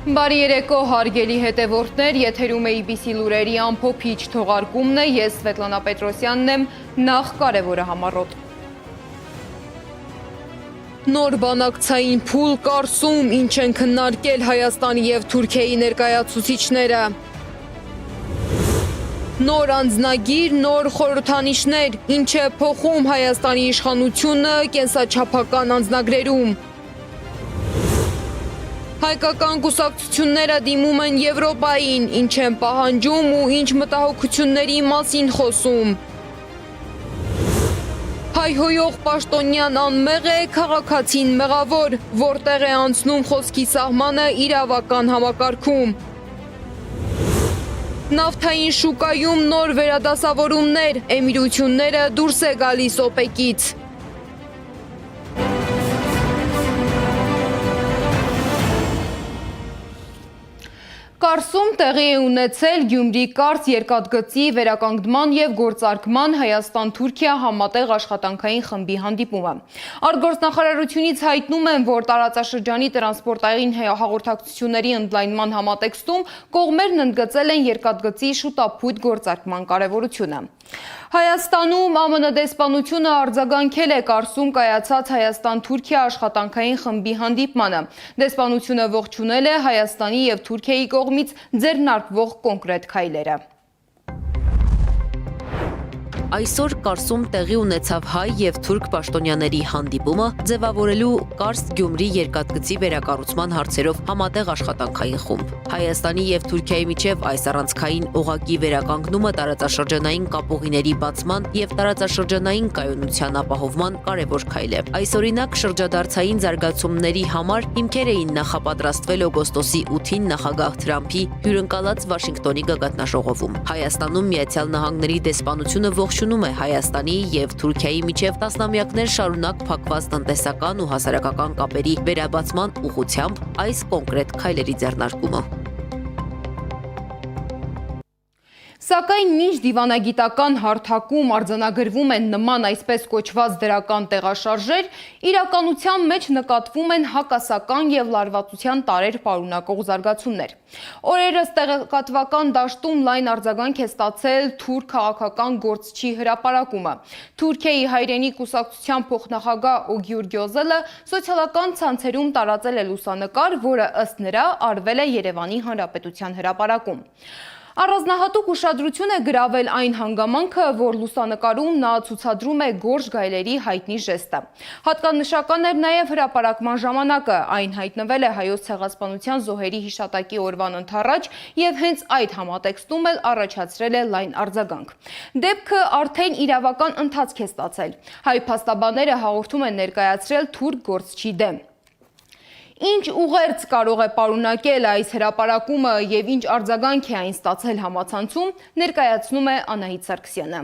Բարի երեկո, հարգելի հետևորդներ, եթերում է IBC լուրերի ամփոփիչ թողարկումն է, ես Սվետլանա Պետրոսյանն եմ, նախ կարևորը համառոտ։ Նոր բանակցային փուլ կարծում, ինչ են քննարկել Հայաստանի և Թուրքիայի ներկայացուցիչները։ Նոր անձնագիր, նոր խորհրդանիշներ, ինչ է փոխում Հայաստանի իշխանությունը կենսաչափական անձնագրերում։ Հայկական կուսակցությունները դիմում են Եվրոպային, ինչ են պահանջում ու ինչ մտահոգությունների մասին խոսում։ Հայհոյող պաշտոնյան անմեղ է, քաղաքացին մեղավոր, որտեղ է անցնում խոսքի սահմանը իրավական համակարգում։ Նավթային շուկայում նոր վերադասավորումներ, էմիրությունները դուրս է գալիս ՕՊԵԿ-ից։ Կարծում տեղի է ունեցել Գյումրի կարծ երկաթգծի վերականգնման և գործարկման Հայաստան-Թուրքիա համատեղ աշխատանքային խմբի հանդիպումը։ Արտգործնախարարությունից հայտնում են, որ տարածաշրջանի տրանսպորտային հաղորդակցությունների ընդլայնման համատեքստում կողմերն ընդգծել են երկաթգծի շուտափույթ գործարկման կարևորությունը։ Հայաստանում ԱՄՆ դեսպանությունը արձագանքել է Կարսում կայացած Հայաստան-Թուրքիա աշխատանքային խմբի հանդիպմանը։ Դեսպանությունը ողջունել է Հայաստանի և Թուրքիայի կողմից ձեռնարկվող կոնկրետ քայլերը։ Այսօր Կարսում տեղի ունեցավ հայ և թուրք պաշտոնյաների հանդիպումը ձևավորելու Կարս-Գյումրի երկաթգծի վերակառուցման հարցերով համատեղ աշխատանքային խումբ։ Հայաստանի և Թուրքիայի միջև այս առանցքային օղակի վերականգնումը տարածաշրջանային կապուղիների բացման և տարածաշրջանային կայունության ապահովման կարևոր քայլ է։ Այսօրինակ շրջադարձային զարգացումների համար հիմքեր էին նախապատրաստվել օգոստոսի 8-ին նախագահ Թրամփի հյուրընկալած Վաշինգտոնի գագաթնաժողովում։ Հայաստանում Միացյալ Նահանգների դեսպանությունը ողջունում է Հայաստանի և Թուրքիայի միջև տասնամյակներ շարունակ փակված տնտեսական ու հասարակական կապերի վերաբացման ուղղությամբ այս կոնկրետ քայլերի ձեռնարկումը։ Սակայն մինչ դիվանագիտական հարթակում արձանագրվում են նման այսպես կոչված դրական տեղաշարժեր, իրականության մեջ նկատվում են հակասական և լարվածության տարեր պարունակող զարգացումներ։ Օրերս տեղեկատվական դաշտում լայն արձագանք է ստացել թուրք քաղաքական գործչի հրապարակումը։ Թուրքիայի հայրենի կուսակցության փոխնախագահ Օգյուր Գյոզելը սոցիալական ցանցերում տարածել է լուսանկար, որը ըստ նրա արվել է Երևանի Հանրապետության հրապարակում։ Առանձնահատուկ ուշադրություն է գրավել այն հանգամանքը, որ լուսանկարում նա ցուցադրում է գորշ գայլերի հայտնի ժեստը։ Հատկանշական էր նաև հրապարակման ժամանակը, այն հայտնվել է Հայոց ցեղասպանության զոհերի հիշատակի օրվան ընդառաջ և հենց այդ համատեքստում էլ առաջացրել է լայն արձագանք։ Դեպքը արդեն իրավական ընթացք է ստացել։ Հայ փաստաբանները հաղորդում են ներկայացրել թուրք գործչի դեմ։ Ինչ ուղերձ կարող է պարունակել այս հրապարակումը և ինչ արձագանք է այն ստացել համացանցում, ներկայացնում է Անահիտ Սարգսյանը։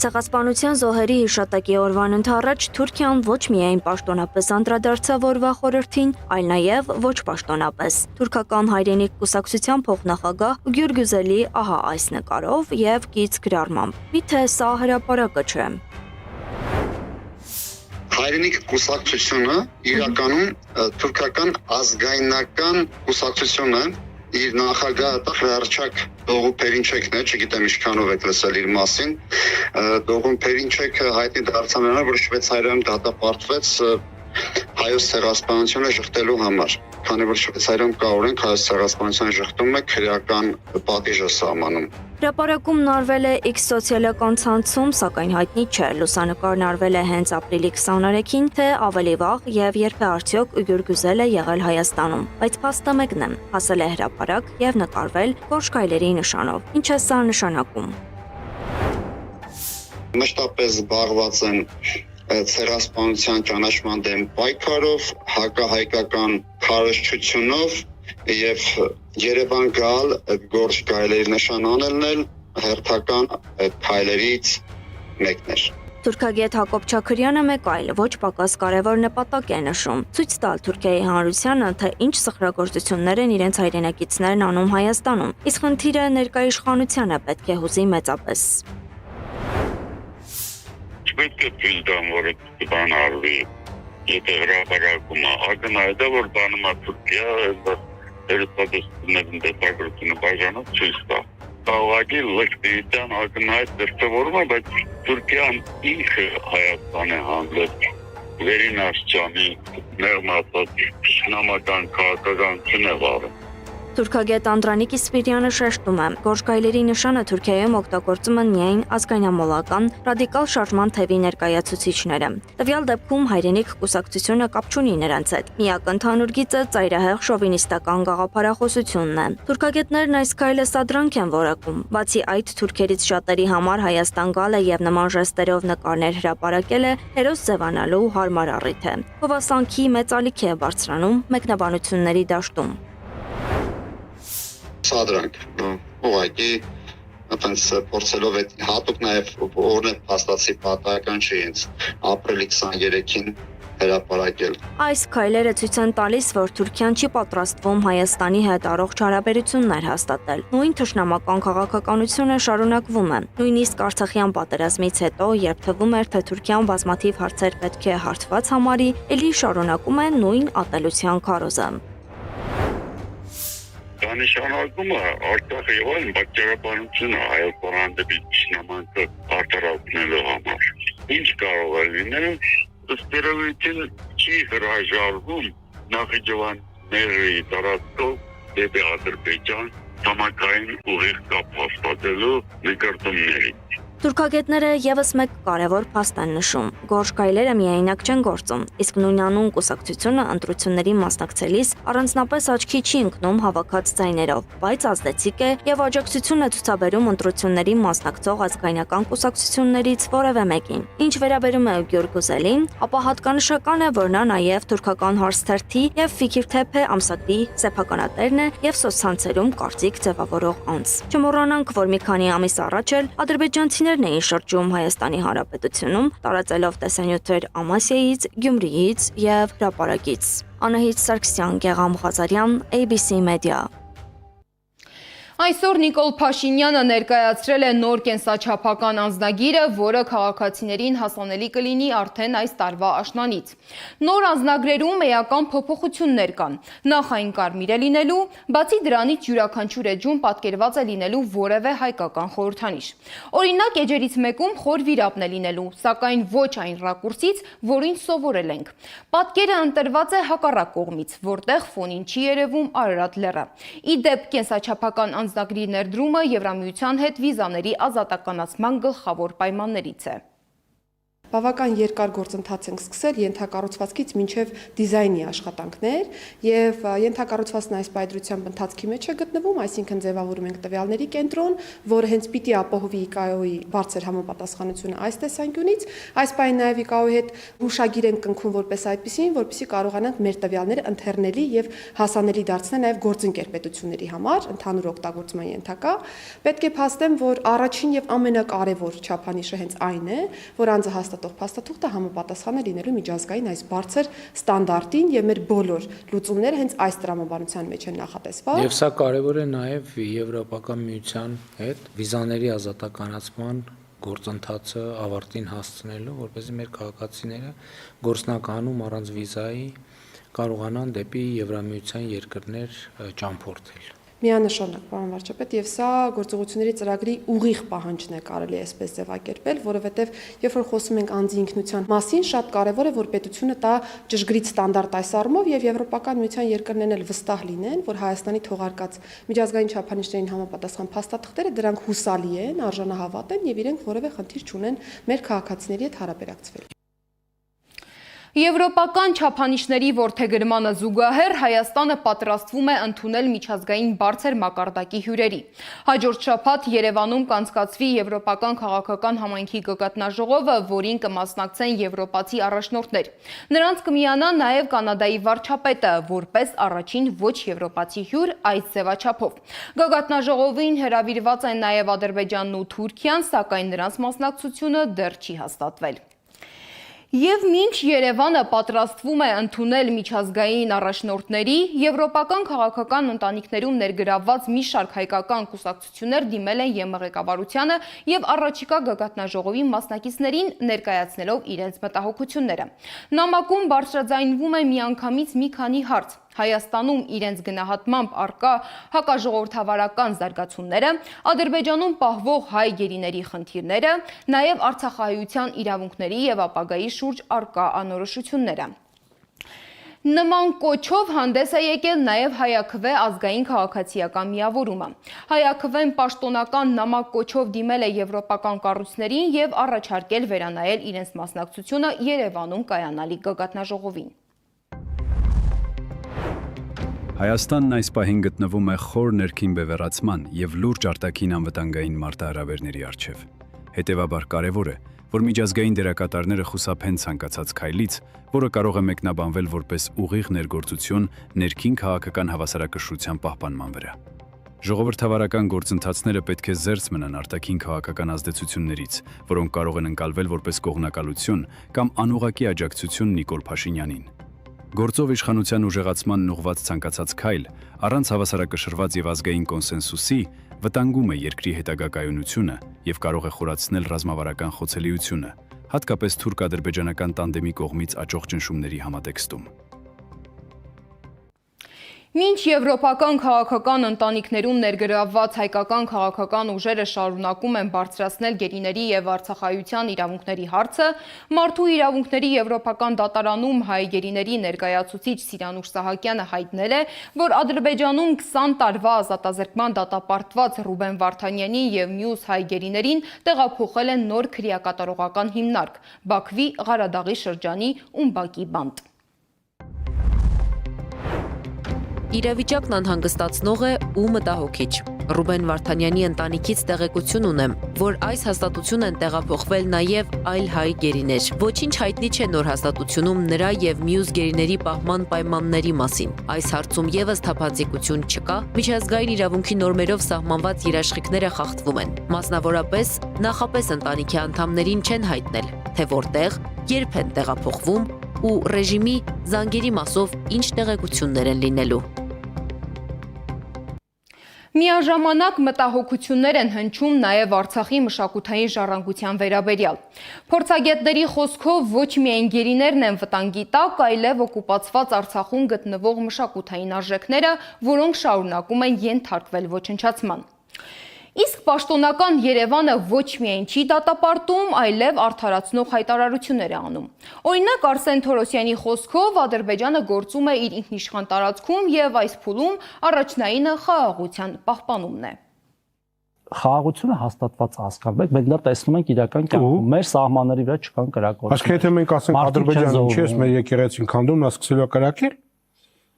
Ցեղասպանության զոհերի հիշատակի օրվան ընդառաջ Թուրքիան ոչ միայն պաշտոնապես անդրադարձավ օրվա խորհրդին, այլ նաև ոչ պաշտոնապես։ Թուրքական հայրենիք կուսակցության փոխնախագահ Օգյուր Գյուզելի ահա այս նկարով և գիծ գրառմամբ։ Միթե սա հրապարակը չէ։ Հայրենիք կուսակցությունը իրականում թուրքական ազգայնական կուսակցություն է, իր նախագահը Հրաչակ Դողու Փերինչեքն է, չգիտեմ ինչքանով եք լսել իր մասին։ Դողու Փերինչեքը հայտնի դարձավ նրան, որ Շվեյցարիայում դատապարտվեց հայոց ցեղասպանությունը շղթելու համար, քանի որ Շվեյցարիայում կա օրենք հայոց ցեղասպանության շղթումը քրեական պատիժ է սահմանում։ Հրապարակումն արվել է X սոցիալական ցանցում, սակայն հայտնի չէ, լուսանկարն արվել է հենց ապրիլի 23-ին, թե ավելի վաղ և երբ է արդյոք Օգյուր Գյուզելը եղել Հայաստանում, բայց փաստը մեկն է, հասել է հրապարակ և նկարվել գորշ գայլերի նշանով։ Ինչ է սա նշանակում։ Մշտապես զբաղված են ցեղասպանության ճանաչման դեմ պայքարով, հակահայկական քարոզչությունով և Երևան գալ գորշ գայլերի նշան անելն էլ հերթական քայլերից մեկն էր։ Թուրքագետ Հակոբ Չաքրյանը մեկ այլ ոչ պակաս կարևոր նպատակ է նշում՝ ցույց տալ Թուրքիայի հանրությանը, թե ինչ սխրագործություններ են իրենց հայրենակիցներն անում Հայաստանում, իսկ խնդիրը ներկայ իշխանությանը պետք է հուզի մեծապես։ Պետք է թույլ տամ, որ բան արվի, եթե հրապարակումը ակնհայտ է, որ բանումա Թուրքիա երիտասարդների դեպագրությունը բաժանող ցույց տա։ Ուղղակի լճտիության ակնհայտ դրսևորում է, բայց Թուրքիան ինքը Հայաստան է հանդես վերինաշճանի ներմասած շնամական քաղաքականություն է վարում։ Թուրքագետ Անդրանիկ Իսպիրյանը շեշտում է, գործգայլերի նշանը Թուրքիայում օգտագործում են միայն ազգայնամոլական ռադիկալ շարժման թևի ներկայացուցիչները։ Տվյալ դեպքում հայրենիք կուսակցությունը կապ չունի նրանց հետ։ Միակ ընդհանուր գիծը ծայրահեղ շովինիստական գաղափարախոսությունն է։ Թուրքագետներն այս քայլը սադրանք են որակում։ Բացի այդ, թուրքերից շատերի համար Հայաստան գալը եւ նման ժեստերով նկարներ հրապարակելը հերոս ձևանալու հարմար առիթ է։ Հովասանքի մեծ ալիք է բարձրանում մեկնաբանությունների դաշտում։ Սադրանք, ուղղակի այտենց փորձելով այդ հատուկ նաև օրն է փաստացի պատահական չի ինձ ապրիլի 23-ին հրապարակել։ Այս քայլերը ցույց են տալիս, որ Թուրքիան չի պատրաստվում Հայաստանի հետ առողջ հարաբերություններ հաստատել։ Նույն թշնամական քաղաքականությունը շարունակվում է։ Նույնիսկ Արցախյան պատերազմից հետո, երբ թվում էր, թե Թուրքիան բազմաթիվ հարցեր պետք է հարթված համարի, ելի շարունակում է նույն ատելության քարոզը։ Դա նշանակում է Արցախի եւ այլ բացառաբանությունը Հայաստան դեպի շնամանքը արտարացնելու համար։ Ինչ կարող է լինել, ըստ երևույթին չի հրաժարվում Նախիջևանների տարածքով դեպի Ադրբեջան համակային ուղիղ կապ հաստատելու նկատումների։ Թուրքագետները եւս մեկ կարևոր փաստ են նշում. գործգայլերը միայնակ չեն գործում, իսկ նույնանուն կուսակցությունը ընտրությունների մասնակցելիս առանձնապես աչքի չի ընկնում հավաքած ձայներով, բայց ազդեցիկ է եւ աջակցություն է ցուցաբերում ընտրությունների մասնակցող ազգայնական կուսակցություններից որևէ մեկին։ Ինչ վերաբերում է Գյորգուզելին, ապա հատկանշական է, որ նա նաեւ թուրքական հարցթերթի եւ Ֆիքիրթեփե ամսագրի սեփականատերն է եւ սոցցանցերում կարծիք ձևավորող անձ։ Չմոռանանք, որ մի քանի ամիս առաջ էլ ադրբեջանցիներն էին շրջում Հայաստանի Հանրապետությունում, տարածելով տեսանյութեր Ամասիայից, Գյումրիից եւ հրապարակից։ Անահիտ Սարգսյան, Գեղամ Ղազարյան, ABC Media։ Այսօր Նիկոլ Փաշինյանը ներկայացրել է նոր կենսաչափական անձնագիրը, որը քաղաքացիներին հասանելի կլինի արդեն այս տարվա աշնանից։ Նոր անձնագրերում էական փոփոխություններ կան։ Նախ այն կարմիր է լինելու, բացի դրանից յուրաքանչյուր էջում պատկերված է լինելու որևէ հայկական խորհրդանիշ։ Օրինակ, էջերից մեկում խոր վիրապն է լինելու, սակայն ոչ այն ռակուրսից, որին սովորել ենք։ Պատկերը ընտրված է հակառակ կողմից, որտեղ ֆոնին չի երևում Արարատ լեռը։ Ի դեպ, կենսաչափական անձնագրի ներդրումը Եվրամիության հետ վիզաների ազատականացման գլխավոր պայմաններից է։ Բավական երկար գործընթաց ենք սկսել ենթակառուցվածքից մինչև դիզայնի աշխատանքներ եւ ենթակառուցվածքն այս պայծրությամբ ընթացքի մեջ է գտնվում, այսինքն ձևավորում ենք տվյալների կենտրոն, որը հենց պիտի ապահովի ICAO-ի բարձր համապատասխանությունը այս տեսանկյունից, այս պայն նաեւ ICAO-ի հետ հուշագիր ենք կնքում որպես այդպեսին, որպեսզի կարողանանք մեր տվյալները ընթերնելի եւ հասանելի դարձնել նաեւ գործընկեր պետությունների համար, ընդհանուր օգտագործման ենթակա։ Պետք է փաստեմ, որ առաջին եւ ամենակարևոր չափանիշը հենց այն է, որ անձը հաստատող փաստաթուղթը համապատասխան է լինելու միջազգային այս բարձր ստանդարտին եւ մեր բոլոր լուծումները հենց այս տրամաբանության մեջ են նախատեսված։ Եվ սա կարևոր է նաեւ Եվրոպական միության հետ վիզաների ազատականացման գործընթացը ավարտին հասցնելու, որպեսզի մեր քաղաքացիները գործնականում առանց վիզայի կարողանան դեպի Եվրամիության երկրներ ճամփորդել։ Միանշանակ, պարոն վարչապետ, եւ սա գործողությունների ծրագրի ուղիղ պահանջն է կարելի այսպես ձևակերպել, որովհետեւ երբ որ խոսում ենք անձի ինքնության մասին, շատ կարեւոր է, որ պետությունը տա ճշգրիտ ստանդարտ այս առումով եւ Եվրոպական միության երկրներն էլ վստահ լինեն, որ Հայաստանի թողարկած միջազգային չափանիշներին համապատասխան փաստաթղթերը դրանք հուսալի են, արժանահավատ են եւ իրենք որևէ խնդիր չունեն մեր քաղաքացիների հետ հարաբերակցվել։ Եվրոպական չափանիշների որդեգրմանը զուգահեռ Հայաստանը պատրաստվում է ընդունել միջազգային բարձր մակարդակի հյուրերի։ Հաջորդ շաբաթ Երևանում կանցկացվի Եվրոպական քաղաքական համայնքի գագաթնաժողովը, որին կմասնակցեն եվրոպացի առաջնորդներ։ Նրանց կմիանա նաև Կանադայի վարչապետը, որպես առաջին ոչ եվրոպացի հյուր այս ձևաչափով։ Գագաթնաժողովին հրավիրված են նաև Ադրբեջանն ու Թուրքիան, սակայն նրանց մասնակցությունը դեռ չի հաստատվել։ Եվ մինչ Երևանը պատրաստվում է ընդունել միջազգային առաջնորդների, եվրոպական քաղաքական ընտանիքներում ներգրավված մի շարք հայկական կուսակցություններ դիմել են ԵՄ ղեկավարությանը եւ առաջիկա գագաթնաժողովի մասնակիցներին ներկայացնելով իրենց մտահոգությունները։ Նամակում բարձրաձայնվում է միանգամից մի քանի հարց։ Հայաստանում իրենց գնահատմամբ առկա հակաժողովրդավարական զարգացումները, Ադրբեջանում պահվող հայ գերիների խնդիրները, նաև արցախահայության իրավունքների եւ ապագայի շուրջ առկա անորոշությունները։ Նման կոչով հանդես է եկել նաև Հայաքվե ազգային քաղաքացիական միավորումը։ Հայաքվեն պաշտոնական նամակ կոչով դիմել է եվրոպական կառույցներին եւ առաջարկել վերանայել իրենց մասնակցությունը Երևանում կայանալիք գագաթնաժողովին։ Հայաստանն այս պահին գտնվում է խոր ներքին բևեռացման եւ լուրջ արտաքին անվտանգային մարտահրավերների առջեւ։ Հետևաբար կարևոր է, որ միջազգային դերակատարները խուսափեն ցանկացած քայլից, որը կարող է մեկնաբանվել որպես ուղիղ ներգործություն ներքին քաղաքական հավասարակշռության պահպանման վրա։ Ժողովրդավարական գործընթացները պետք է զերծ մնան արտաքին քաղաքական ազդեցություններից, որոնք կարող են ընկալվել որպես կողմնակալություն կամ անուղղակի աջակցություն Նիկոլ Փաշինյանին։ Գործով իշխանության ուժեղացման ուղղված ցանկացած քայլ, առանց հավասարակշռված եւ ազգային կոնսենսուսի, վտանգում է երկրի հետագա կայունությունը եւ կարող է խորացնել ռազմավարական խոցելիությունը, հատկապես թուրք-ադրբեջանական տանդեմի կողմից աճող ճնշումների համատեքստում։ Մինչ եվրոպական քաղաքական ընտանիքներում ներգրավված հայկական քաղաքական ուժերը շարունակում են բարձրացնել գերիների եւ արցախայության իրավունքների հարցը, Մարդու իրավունքների եվրոպական դատարանում հայ գերիների ներկայացուցիչ Սիրանուշ Սահակյանը հայտնել է, որ Ադրբեջանում 20 տարվա ազատազրկման դատապարտված Ռուբեն Վարդանյանի եւ մյուս հայ գերիներին տեղափոխել են նոր քրեակատարողական հիմնարկ՝ Բաքվի Ղարադաղի շրջանի Ումբակի բանտ։ Իրավիճակն անհանգստացնող է ու մտահոգիչ։ Ռուբեն Վարդանյանի ընտանիքից տեղեկություն ունեմ, որ այս հաստատություն են տեղափոխվել նաև այլ հայ գերիներ։ Ոչինչ հայտնի չէ նոր հաստատությունում նրա եւ մյուս գերիների պահման պայմանների մասին։ Այս հարցում եւս թափանցիկություն չկա, միջազգային իրավունքի նորմերով սահմանված երաշխիքները խախտվում են։ Մասնավորապես, նախապես ընտանիքի անդամներին չեն հայտնել, թե որտեղ, երբ են տեղափոխվում ու ռեժիմի զանգերի մասով ինչ տեղեկություններ են լինելու։ Միաժամանակ մտահոգություններ են հնչում նաև Արցախի մշակութային ժառանգության վերաբերյալ։ Փորձագետների խոսքով ոչ միայն գերիներն են վտանգի տակ, այլև օկուպացված Արցախում գտնվող մշակութային արժեքները, որոնք շարունակում են ենթարկվել ոչնչացման։ Իսկ պաշտոնական Երևանը ոչ միայն չի դատապարտում, այլև արդարացնող հայտարարություններ է անում։ Օրինակ Արսեն Թորոսյանի խոսքով Ադրբեջանը գործում է իր ինքնիշխան տարածքում եւ այս փուլում առաջնայինը խաղաղության պահպանումն է։ Խաղաղությունը հաստատված հասկանում եք, մենք դա տեսնում ենք իրական կյանքում, մեր սահմանների վրա չկան կրակոցներ։ Այսինքն եթե մենք ասենք Ադրբեջանը չի ես մեր եկեղեցին քանդում, նա սկսելու է կրակել։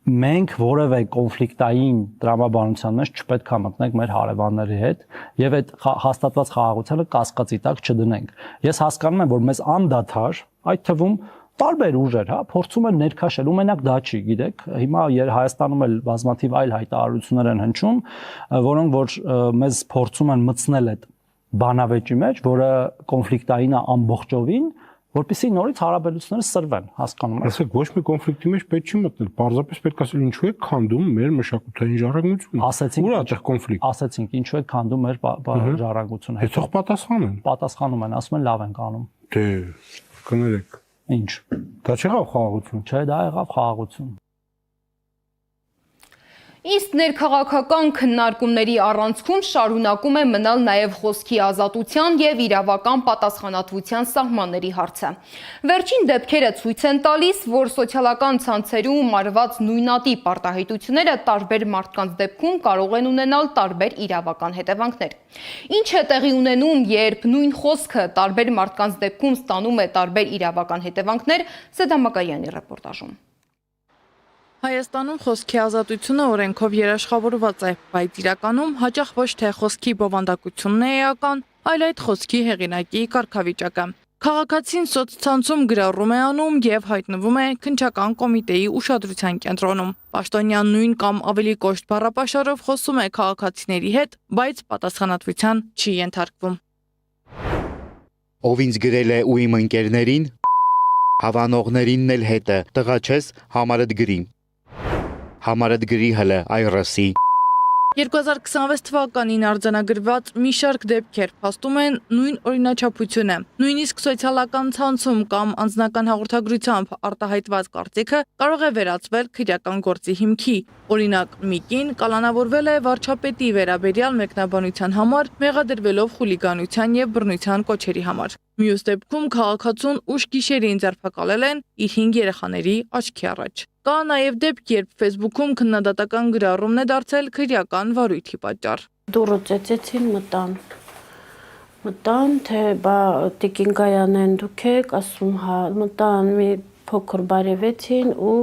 Մենք որևէ կոնֆլիկտային տրամաբանության մեջ չպետք է մտնենք մեր հարևանների հետ եւ այդ հաստատված խաղաղությանը կասկածի տակ չդնենք։ Ես հասկանում եմ, որ մեզ անդադար, այդ թվում տարբեր ուժեր, փորձում են ներքաշել, ու մենակ դա չի, գիտեք, հիմա Հայաստանում էլ բազմաթիվ այլ հայտարարություններ են հնչում, որոնք որ մեզ փորձում են մտցնել այդ բանավեճի մեջ, որը կոնֆլիկտային է ամբողջովին, որպեսզի նորից հարաբերությունները սրվեն, հասկանում եք։ Ասեք, ոչ մի կոնֆլիկտի մեջ պետք չի մտնել, պարզապես պետք է ասել ինչու է քանդում մեր մշակութային ժառանգությունը։ Ուր է այդտեղ կոնֆլիկտ։ Ասեցինք, ինչու է քանդում մեր ժառանգությունը։ Հետո պատասխան են։ Պատասխանում են, ասում են լավ ենք անում։ Դե, կներեք։ Ինչ։ Դա չեղավ խաղաղություն։ Չէ, դա եղավ խաղաղություն։ Իսկ ներքաղաքական քննարկումների առանցքում շարունակում է մնալ նաև խոսքի ազատության եւ իրավական պատասխանատվության սահմանների հարցը։ Վերջին դեպքերը ցույց են տալիս, որ սոցիալական ցանցերում արված նույնատիպ արտահայտությունները տարբեր մարդկանց դեպքում կարող են ունենալ տարբեր իրավական հետևանքներ։ Ինչ է տեղի ունենում, երբ նույն խոսքը տարբեր մարդկանց դեպքում ստանում է տարբեր իրավական հետևանքներ, Սեդամակայանի ռեպորտաժում։ Հայաստանում խոսքի ազատությունը օրենքով երաշխավորված է, բայց իրականում հաճախ ոչ թե խոսքի բովանդակությունն է էական, այլ այդ խոսքի հեղինակի կարգավիճակը։ Քաղաքացին սոցցանցում գրառում է անում եւ հայտնվում է քննչական կոմիտեի ուշադրության կենտրոնում։ Պաշտոնյան նույն կամ ավելի կոշտ բառապաշարով խոսում է քաղաքացիների հետ, բայց պատասխանատվության չի ենթարկվում։ Ով ինձ գրել է ու իմ ընկերներին, հավանողներինն էլ հետը, տղա չես, համարդ գրի։ Համարդ գրի հլը, այ ռսի։ 2026 թվականին արձանագրված մի շարք դեպքեր փաստում են նույն օրինաչափությունը։ Նույնիսկ սոցիալական ցանցում կամ անձնական հաղորդագրությամբ արտահայտված կարծիքը կարող է վերածվել քրեական գործի հիմքի։ Օրինակ, մի կին կալանավորվել է վարչապետի վերաբերյալ մեկնաբանության համար, մեղադրվելով խուլիգանության եւ բռնության կոչերի համար։ Մյուս դեպքում քաղաքացուն ուշ գիշերին ձերբակալել են իր 5 երեխաների աչքի առաջ։ Կա նաև դեպք, երբ Facebook-ում քննադատական գրառումն է դարձել քրեական վարույթի պատճառ։ Դուրը ծեծեցին մտան, թե բա Տիկին Գայանեն դուք եք, ասում հա, մտան մի փոքր բարևեցին ու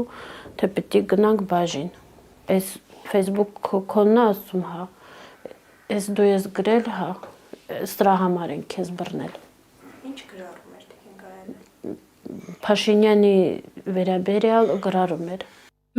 թե պետք է գնանք բաժին։ Այս Facebook քոնն ասում հա, այս դու ես գրել հա, սրա համար են քեզ բռնել։ Ինչ գրառում էր Տիկին Գայանեն։ Փաշինյանի վերաբերյալ գրառում էր։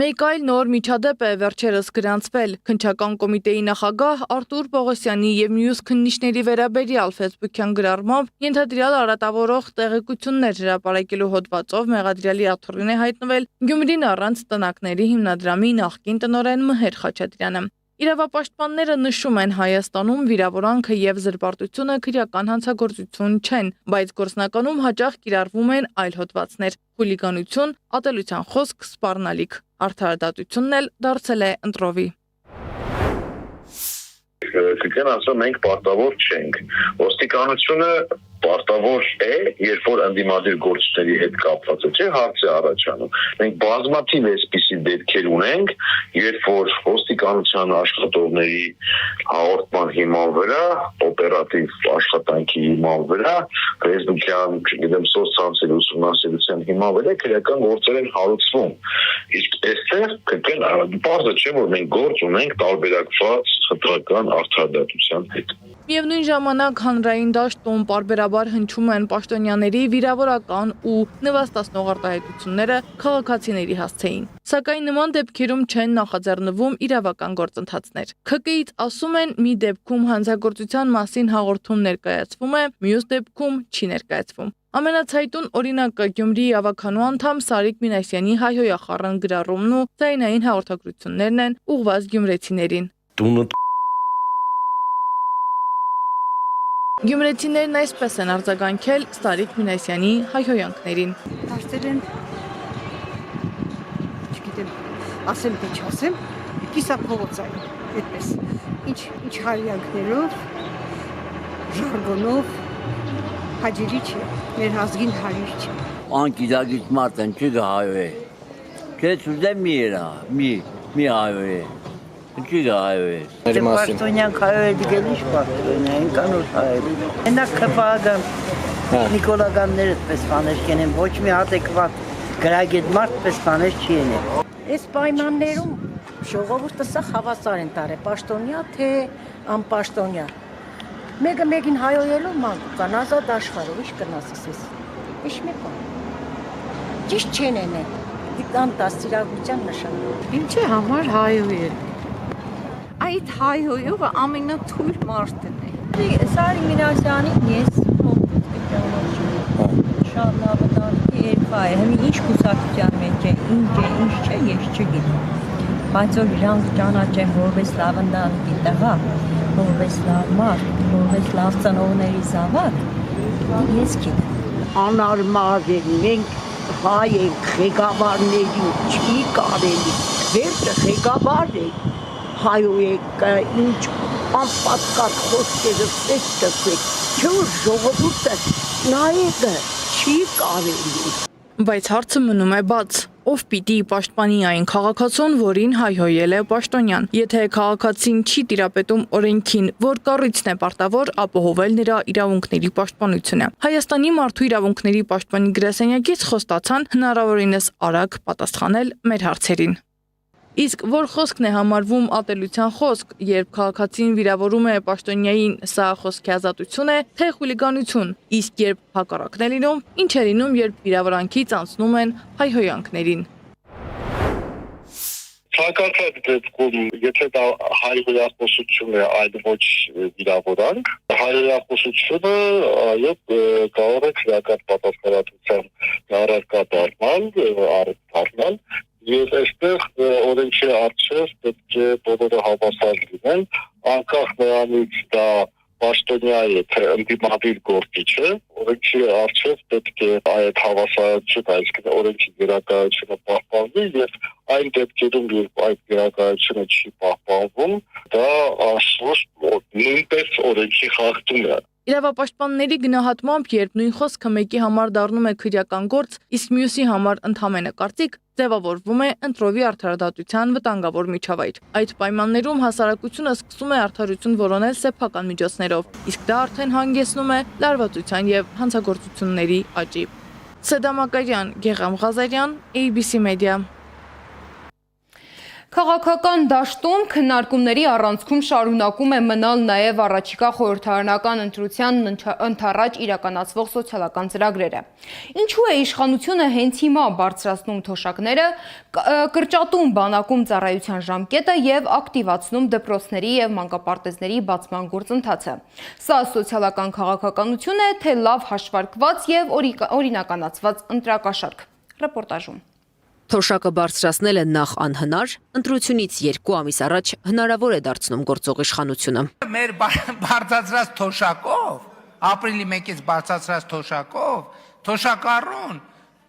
Մեկ այլ նոր միջադեպ է վերջերս գրանցվել։ Քննչական կոմիտեի նախագահ Արտուր Պողոսյանի եւ մյուս քննիչների վերաբերյալ Facebook-յան գրառմամբ ենթադրյալ արատավորող տեղեկություններ հրապարակելու հոդվածով մեղադրյալի աթոռին է հայտնվել Գյումրին առանց տնակների հիմնադրամի նախկին տնօրեն Մհեր Խաչատրյանը։ Իրավապաշտպանները նշում են Հայաստանում վիրավորանքը եւ զրպարտությունը քրեական հանցագործություն չեն, բայց գործնականում հաճախ կիրառվում են այլ հոդվածներ՝ խուլիգանություն, ատելության խոսք, սպառնալիք։ Արդարադատությունն էլ դարձել է ընտրովի։ Կգան ասում մենք պարտավոր չենք։ Ոստիկանությունը պարտավոր է, երբ որ ընդդիմադիր գործիչների հետ կապված է, չէ՞, հարց է առաջանում։ Մենք բազմաթիվ այսպիսի դեպքեր ունենք, երբ որ ոստիկանության աշխատողների հաղորդման հիման վրա, օպերատիվ աշխատանքի հիման վրա, Facebook-յան, չգիտեմ, սոցցանցերի ուսումնասիրության հիման վրա քրեական գործեր են հարուցվում։ Իսկ այստեղ կգան բարձր չէ, որ մենք գործ ունենք տարբերակված խտրական արդարադատության հետ։ Միևնույն ժամանակ հանրային դաշտում պարբերաբար հնչում են պաշտոնյաների վիրավորական ու նվաստացնող արտահայտությունները քաղաքացիների հասցեին։ Սակայն նման դեպքերում չեն նախաձեռնվում իրավական գործընթացներ։ ՔԿԻ-ից ասում են, մի դեպքում հանցագործության մասին հաղորդում ներկայացվում է, մյուս դեպքում չի ներկայացվում։ Ամենացայտուն օրինակը Գյումրիի ավականու անդամ Սարիկ Մինասյանի հայհոյախառն գրառումն ու ձայնային հաղորդագրություններն են ուղղված գյումրեցիներին։ Գյումրեցիներն այսպես են արձագանքել Սարիկ Մինասյանի հայհոյանքներին։ Դարձել են, չգիտեմ, ասեմ թե չասեմ, կիսափողոցային, այդպես, ինչ հայհոյանքներով, ժարգոնով, հաջելի չէ, մեր ազգին հարիր չէ։ Անկիդագից մարդ են չի գահայոյ է, կետ ուզեմ մի երա, մի հայոյ է։ Ինչի գայոյ է։ Պաշտոնյան հայոյ է դիգել ինչ պաշտոնյա, ինքանուր հայոյ։ Ենակ կպաղագան Նիկոլագաններ պես պանեշ կենեն, ոչ մի հատեկված գրագետ մարդ պես պանեշ չի ենե։ Այս պայմաններում ժողովուրդը սա հավասար են տարե, պաշտոնյա թե անպաշտոնյա։ Մեկը մեկին հայոյելու մանկու կան, ազատ աշխարհով, ինչ կնասես ես։ Ինչ մի բան։ Ճիշտ չեն ենե, դիկան դաստիարակության նշան։ Ինչի համար հայոյ է։ Այդ հայհոյողը ամենաթույլ մարդն է։ Սարիկ Մինասյանին ես փոքր ճանաչում։ Շատ լավ դարձի երբա է։ Հիմա ինչ կուսակցության մեջ է, ինչ չէ, ես չգիտեմ։ Բայց որ իրանք ճանաչեմ որպես լավ ընտանիքի տղա, որպես լավ մարդ, որպես լավ ծնողների զավակ, ես գիտեմ։ Անարմար է, մենք հայ ենք, ղեկավարների չի կարելի։ Վերջը ղեկավար է։ Հայոյեք ինչ անպատկար խոսքերը տեստվեք, չէ որ ժողովուրդը նայեկը չի կարելի։ Բայց հարցը մնում է բաց. ով պիտի պաշտպանի այն քաղաքացուն, որին հայհոյել է պաշտոնյան։ Եթե քաղաքացին չի տիրապետում օրենքին, որ կառույցն է պարտավոր ապահովել նրա իրավունքների պաշտպանությունը։ Հայաստանի մարդու իրավունքների պաշտպանի գրասենյակից խոստացան հնարավորինս արագ պատասխանել մեր հարցերին։ Իսկ որ խոսքն է համարվում ատելության խոսք, երբ քաղաքացին վիրավորում է պաշտոնյային, սա խոսքի ազատություն է, թե խուլիգանություն, իսկ երբ հակառակն է լինում, ինչ է լինում, երբ վիրավորանքից անցնում են հայհոյանքներին։ Հակառակ դեպքում, եթե դա հայհոյախոսություն է, այլ ոչ վիրավորանք, հայհոյախոսությունը այո կարող է քրեական պատասխանատվության առարկա դառնալ, Եվ այստեղ օրենքի առջև պետք է բոլորը հավասար լինեն, անկախ նրանից դա պաշտոնյա է, թե ընդդիմադիր գործիչ է, օրենքի առջև պետք է այդ հավասարությունը, այսինքն օրենքի գերակայությունը պահպանվի եւ այն դեպքերում, երբ այդ գերակայությունը չի պահպանվում, դա անշուշտ նույնպես օրենքի խախտում է։ Իրավապաշտպանների գնահատմամբ, երբ նույն խոսքը մեկի համար դառնում է քրեական գործ, իսկ մյուսի համար ընդհանրապես կարծիք, ձևավորվում է ընտրովի արդարադատության վտանգավոր միջավայր։ Այդ պայմաններում հասարակությունը սկսում է արդարություն որոնել սեփական միջոցներով, իսկ դա արդեն հանգեցնում է լարվածության եւ հանցագործությունների աճի։ Սեդամ Ակարյան, Գեգամ Ղազարյան, ABC Media։ Քաղաքական դաշտում քննարկումների առանցքում շարունակում է մնալ նաև առաջիկա խորհրդարանական ընտրության ընդառաջ իրականացվող սոցիալական ծրագրերը։ Ինչու է իշխանությունը հենց հիմա բարձրացնում թոշակները, կրճատում բանակում ծառայության ժամկետը եւ ակտիվացնում դպրոցների եւ մանկապարտեզների բացման գործընթացը։ Սա սոցիալական քաղաքականություն է, թե լավ հաշվարկված եւ օրինականացված ընտրակաշարք։ Ռեպորտաժում։ Թոշակը բարձրացնելը նախ անհնար, ընտրությունից 2 ամիս առաջ հնարավոր է դարձնում գործող իշխանությունը։ Մեր բարձրացրած թոշակով, ապրիլի 1-ից բարձրացրած թոշակառուն,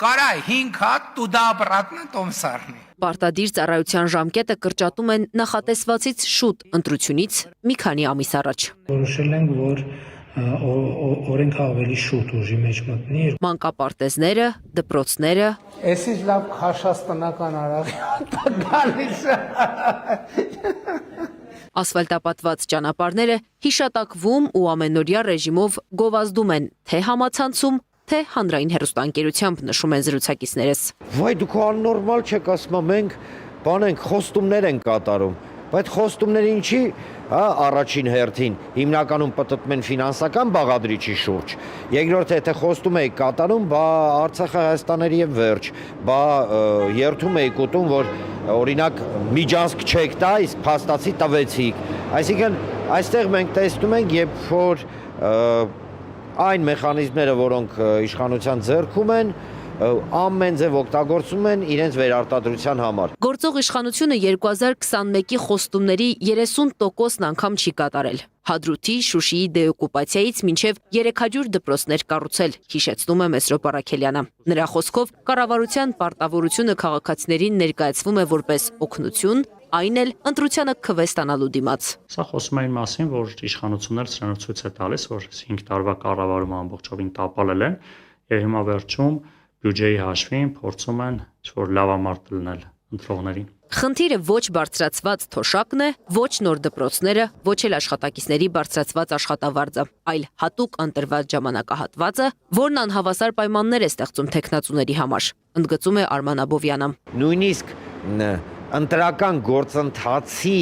կարա 5 հատ տուդա ապրատնը տոմսարնի։ Պարտադիր ծառայության ժամկետը կրճատում են նախատեսվածից շուտ ընտրությունից մի քանի ամիս առաջ։ Որոշել ենք, որ օրենքը ավելի շուտ ուժի մեջ մտնի։ Մանկապարտեզները, դպրոցները, Էսից լավ քաշաստնական արաղի գալիս է։ ասֆալտապատված ճանապարհները հիշատակվում ու ամենօրյա ռեժիմով գովազդում են թե համացանցում, թե հանրային հեռուստաընկերությամբ, նշում են զրուցակիցներս։ Վայ դուք աննորմալ չեք, ասում մենք բանենք խոստումներ են կատարում, բայց խոստումները ինչի, առաջին հերթին հիմնականում պտտում են ֆինանսական բաղադրիչի շուրջ, երկրորդ եթե խոստում եք կատարում, բա Արցախը Հայաստաների եւ վերջ, բա երթում եք ուտում, որ օրինակ միջանցք չեք տա, իսկ փաստացի տվեցիք, այսինքն այստեղ մենք տեսնում ենք, երբ որ այն մեխանիզմները, որոնք իշխանության ձեռքում են, ամեն ձև օգտագործում են իրենց վերարտադրության համար։ Գործող իշխանությունը 2021-ի խոստումների 30%-ն անգամ չի կատարել։ Հադրութի, Շուշիի դեօկուպացիայից մինչև 300 դպրոցներ կառուցել, հիշեցնում է Մեսրոպ Առաքելյանը։ Նրա խոսքով կառավարության պարտավորությունը քաղաքացիներին ներկայացվում է որպես օգնություն, այն էլ ընտրությանը քվե ստանալու դիմաց։ Սա խոսում է այն մասին, որ իշխանությունները սրանով ցույց է տալիս, որ 5 տարվա կառավարումը ամբողջովին տապալել են եւ հիմա վերջում բյուջեի հաշվին փորձում են ինչ-որ լավամարտ լինել ընտրողներին։ Խնդիրը ոչ բարձրացված թոշակն է, ոչ նոր դպրոցները, ոչ էլ աշխատակիցների բարձրացված աշխատավարձը, այլ հատուկ ընտրված ժամանակահատվածը, որն անհավասար պայմաններ է ստեղծում տեխնացուների համար, ընդգծում է Արման Աբովյանը։ Նույնիսկ ընտրական գործընթացի,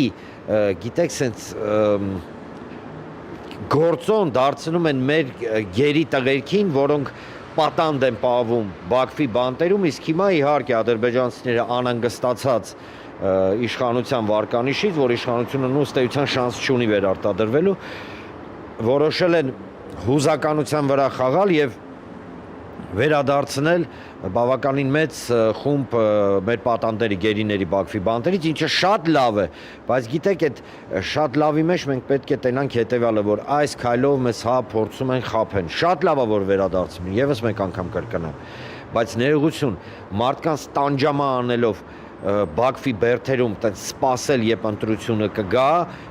գիտեք, սենց գործոն դարձնում են մեր գերի տղերքին, որոնք պատանդ են պահվում Բաքվի բանտերում, իսկ հիմա իհարկե ադրբեջանցիները անհանգստացած իշխանության վարկանիշից, որ իշխանությունը ըստ էության շանս չունի վերարտադրվելու, որոշել են հուզականության վրա խաղալ եւ վերադարձնել բավականին մեծ խումբ մեր պատանդերի գերիների Բաքվի բանտերից, ինչը շատ լավ է, բայց գիտեք, այդ շատ լավի մեջ մենք պետք է տենանք հետեւյալը, որ այս քայլով մեզ փորձում են խաբեն։ Շատ լավ է, որ վերադարձում, եւս մեկ անգամ կրկնեմ, բայց ներողություն, մարդկանց տանջամա անելով Բաքվի բերթերում տենց սպասել, երբ ընտրությունը կգա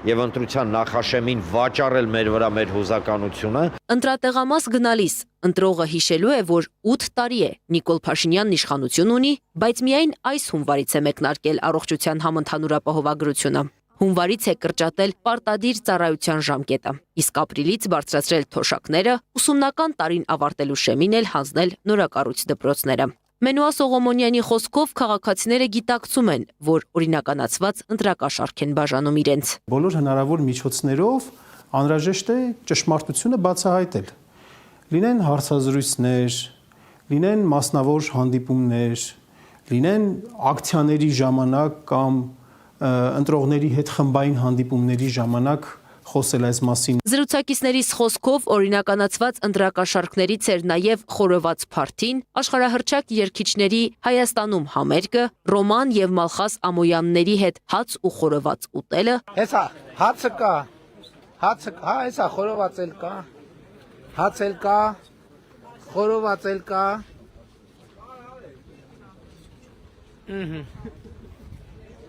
եւ ընտրության նախաշեմին վաճառել մեր վրա մեր հուզականությունը։ Ընտրատեղամաս գնալիս ընտրողը հիշելու է, որ 8 տարի է Նիկոլ Փաշինյանն իշխանություն ունի, բայց միայն այս հունվարից է մեկնարկել առողջության համընդհանուր ապահովագրությունը։ Հունվարից է կրճատել պարտադիր ծառայության ժամկետը, իսկ ապրիլից բարձրացրել թոշակները, ուսումնական տարին ավարտելու շեմին էլ հանձնել նորակառույց դպրոցները։ Մենուա Սողոմոնյանի խոսքով քաղաքացիները գիտակցում են, որ օրինականացված ընտրակաշարք են բաժանում իրենց։ Բոլոր հնարավոր միջոցներով անհրաժեշտ է ճշմարտությունը բացահայտել։ Լինեն հարցազրույցներ, լինեն մասնավոր հանդիպումներ, լինեն ակցիաների ժամանակ կամ ընտրողների հետ խմբային հանդիպումների ժամանակ խոսել այս մասին։ Զրուցակիցներիս խոսքով օրինականացված ընտրակաշառքներից էր նաև խորոված փարթին, աշխարհահռչակ երգիչների Հայաստանում համերգը, Ռոման եւ Մալխաս Ամոյանների հետ հաց ու խորոված ուտելը։ Հեսա հացը կա, հեսա խորոված էլ կա, հաց էլ կա, խորոված էլ կա։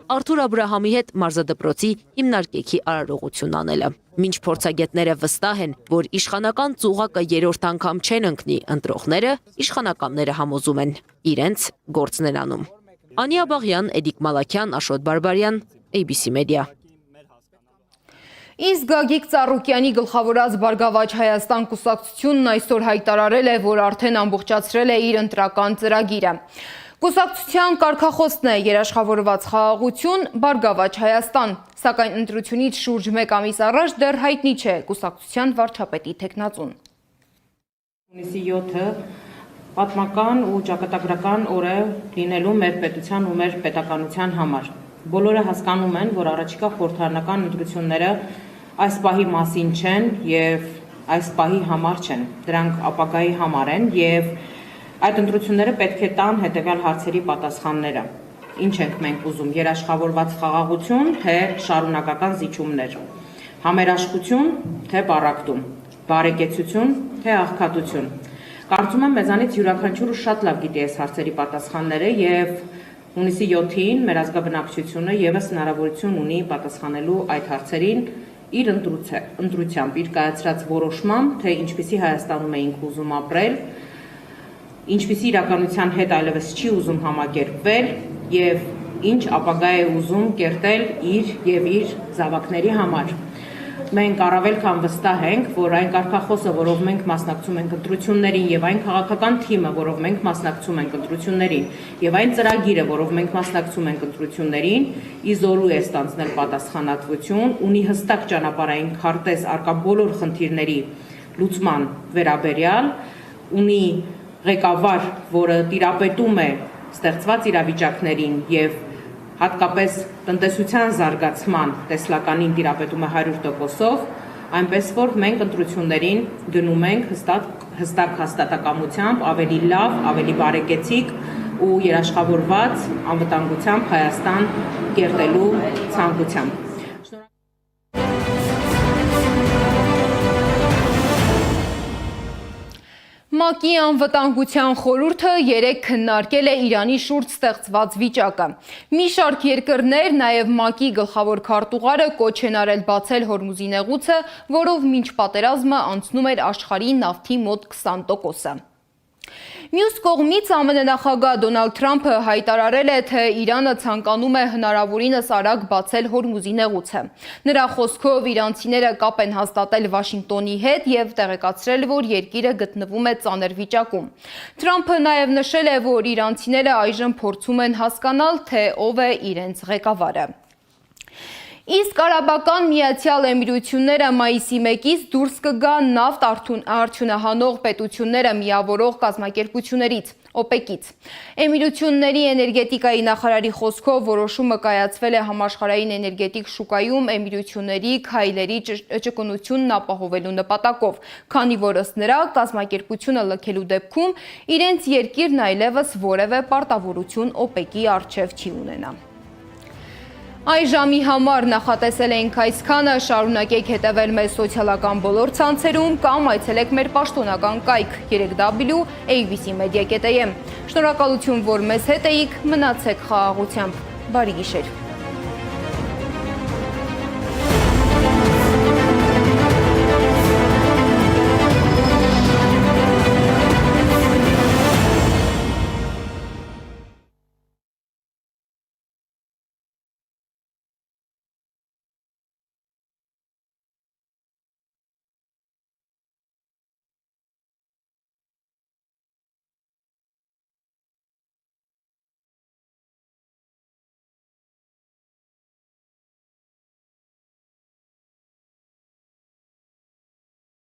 Արթուր Աբրահամի հետ մարզադպրոցի հիմնարկեքի արարողություն անելը։ Մինչ փորձագետները վստահ են, որ իշխանական ծուղակը երրորդ անգամ չեն ընկնի ընտրողները, իշխանականները համոզում են իրենց գործն են անում։ Անի Աբաղյան, Էդիկ Մալաքյան, Աշոտ Բարբարյան, ABC Media։ Իսկ Գագիկ Ծառուկյանի գլխավորած Բարգավաճ Հայաստան կուսակցությունն այսօր հայտարարել է, որ արդեն ամբողջացրել է իր ընտրական ծրագիրը։ Կուսակցության կարգախոսն է երաշխավորված խաղաղություն, Բարգավաճ Հայաստան, սակայն ընտրությունից շուրջ 1 ամիս առաջ դեռ հայտնի չէ կուսակցության վարչապետի թեկնածուն։ Հունիսի 7-ը պատմական ու ճակատագրական օր է լինելու մեր պետության ու մեր պետականության համար։ Բոլորը հասկանում են, որ առաջիկա խորհրդարանական ընտրությունները այս պահի մասին չեն եւ այս պահի համար չեն։ Դրանք ապագայի համար են եւ այդ ընտրությունները պետք է տան հետևյալ հարցերի պատասխանները։ Ինչ ենք մենք ուզում, երաշխավորված խաղաղություն, թե շարունակական զիջումներ, համերաշխություն, թե պառակտում, բարեկեցություն, թե աղքատություն։ Կարծում եմ մեզանից յուրաքանչյուրը շատ լավ գիտի այս հարցերի պատասխանները եւ հունիսի 7-ին մեր ազգաբնակչությունը եւս հնարավորություն ունի պատասխանելու այդ հարցերին իր ընտրությամբ, իր կայացրած որոշմամբ, թե ինչպիսի Հայաստանում էինք ուզում ապրել, ինչպիսի իրականության հետ այլևս չի ուզում համակերպվել եւ ինչ ապագա է ուզում կերտել իր եւ իր զավակների համար։ Մենք առավել քան վստահ ենք, որ այն կարգախոսը, որով մենք մասնակցում ենք ընտրություններին եւ այն քաղաքական թիմը, որով մենք մասնակցում ենք ընտրություններին եւ այն ծրագիրը, որով մենք մասնակցում ենք ընտրություններին, իզորու է ստանձնել պատասխանատվություն, ունի հստակ ճանապարհային քարտեզ արկա բոլոր խնդիրների լուծման վերաբերյալ, ունի ղեկավար, որը տիրապետում է ստեղծված իրավիճակներին եւ հատկապես տնտեսության զարգացման տեսլականին տիրապետում է 100%-ով, այնպես որ մենք ընտրություններին գնում ենք հստակ հաստատակամությամբ, ավելի լավ, ավելի բարեկեցիկ ու երաշխավորված անվտանգությամբ Հայաստան կերտելու ցանկությամբ։ ՄԱԿ-ի անվտանգության խորհուրդը երեկ քննարկել է Իրանի շուրջ ստեղծված վիճակը։ Մի շարք երկրներ, նաև ՄԱԿ-ի գլխավոր քարտուղարը կոչ են արել բացել Հորմուզի նեղուցը, որով մինչ պատերազմը անցնում էր աշխարհի նավթի մոտ 20%-ը։ Մյուս կողմից ԱՄՆ նախագահ Դոնալդ Թրամփը հայտարարել է, թե Իրանը ցանկանում է հնարավորինս արագ բացել Հորմուզի նեղուցը։ Նրա խոսքով իրանցիները կապ են հաստատել Վաշինգտոնի հետ եւ տեղեկացրել, որ երկիրը գտնվում է ծանր վիճակում։ Թրամփը նաև նշել է, որ իրանցիները այժմ փորձում են հասկանալ, թե ով է իրենց ղեկավարը։ Իսկ Արաբական Միացյալ Էմիրությունները մայիսի 1-ից դուրս կգա նավթ արդյունահանող պետությունները միավորող կազմակերպություններից, OPEC-ից։ Էմիրությունների էներգետիկայի նախարարի խոսքով որոշումը կայացվել է համաշխարհային էներգետիկ շուկայում էմիրությունների քայլերի ճկունությունն ապահովելու նպատակով, քանի որ ըստ նրա կազմակերպությունը լքելու դեպքում իրենց երկիրն այլևս որևէ պարտավորություն OPEC-ի առջև չի ունենա։ Այս ժամի համար նախատեսել էինք այսքանը, շարունակեք հետևել մեզ սոցիալական բոլոր ցանցերում կամ այցելեք մեր պաշտոնական կայք 3w.abcmedia.am։ Շնորհակալություն, որ մեզ հետ էիք, մնացեք խաղաղությամբ։ Բարի գիշեր։